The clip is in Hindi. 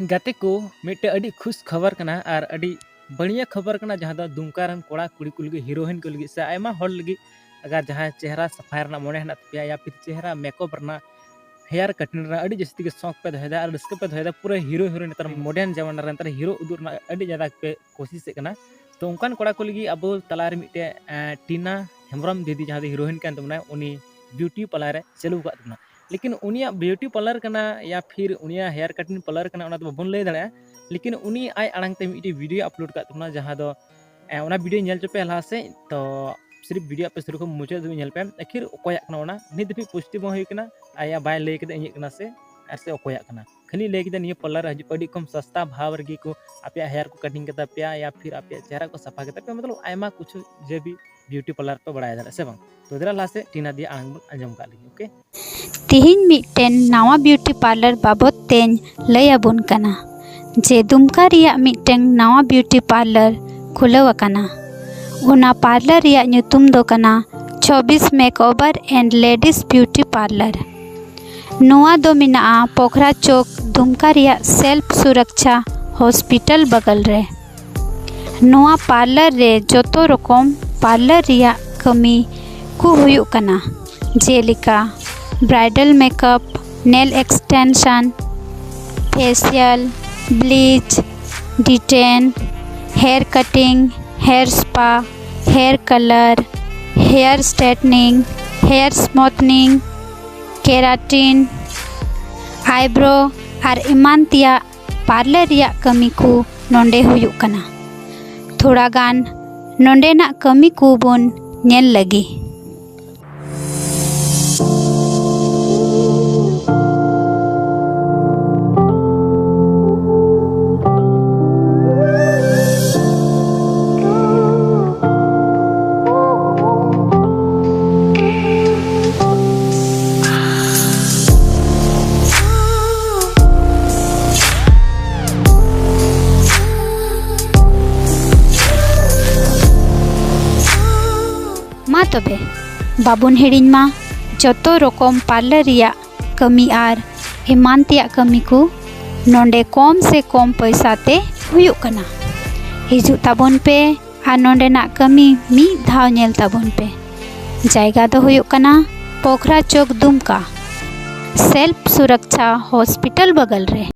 गाते को मिट्टे अड़ी खुश खबर कना और अड़ी बढ़िया खबर कना जहाँ दो दुमका रन कोड़ा कुड़ी को लगी हीरोइन को लगी से आयमा हॉल लगी अगर जहाँ चेहरा सफाई रना मोने हना तपिया या फिर चेहरा मेकअप रना हेयर कटिंग रना अड़ी जस्ती के शौक पे दोहेदा और रिस्क पे दोहेदा पूरा हीरो हीरोइन तर मॉडर्न जमाना रन तर हीरो उदुर ना अड़ी ज़्यादा पे कोशिश कना तो उनकान कोड़ा को लगी अब तलार मिट्टे टीना हेम्ब्रम दीदी जहाँ हीरोइन कान तमना उनी ब्यूटी पार्लर चलू का तमना लेकिन उनिया ब्यूटी पार्लर कना या फिर उनिया हेयर कटिंग पार्लर कना उना तो बबन लay दाड़ा लेकिन उनी आय आड़ांग ते मिट्टी वीडियो अपलोड का तमना जहाँ दो उना वीडियो नेल चपे लहा से तो सिर्फ वीडियो पे शुरू मुझे दो नेल पे आखिर ओकोया कना उना नित भी पुष्टि बो हुई कना आया बाय लay के इᱧ कना से आर से ओकोया कना खाली लay के निया पार्लर हजू पड़ी कम सस्ता भाव रगी को आपे हेयर को कटिंग करता पे या फिर आपे चेहरा को सफा करता पे मतलब आयमा कुछ जे भी ब्यूटी पार्लर पे बढ़ाया दाड़ा से बांग तो दरा लासे टीना दिया आंग अंजम का लगी ओके तिहिन मिट्टेन नावा ब्यूटी पार्लर बाबत तेन लय अबुन कना जे दुमका रिया मिट्टेन नावा ब्यूटी पार्लर खुलव अकाना उना पार्लर रिया ᱧᱩᱛᱩᱢ दो कना 24 makeover and ladies beauty parlour नोआ दो मिना पोखरा चौक दुमका रिया सेल्फ सुरक्षा हॉस्पिटल बगल रे नोआ पार्लर रे जोतो रकम पार्लर रिया कमी को हुयु कना जेलिका bridal makeup nail extension facial bleach detan hair cutting hair spa hair colour hair straightening hair smoothening keratin eyebrow और इमान तिया पार्लर रिया कमी को नोंडे हुयु कना थोड़ा गान नोंडे ना कमी को बोन नेल लगी मा तबे बाबुन हिड़िन मा जतो रकम पार्लर रिया कमी आर एमान तिया कमी को नोंडे कम से कम पैसा ते हुयु कना हिजु ताबन पे आ नोंडे ना कमी मी धाव नेल ताबन पे जायगा दो हुयु कना पोखरा चौक दुमका सेल्फ सुरक्षा हॉस्पिटल बगल रे।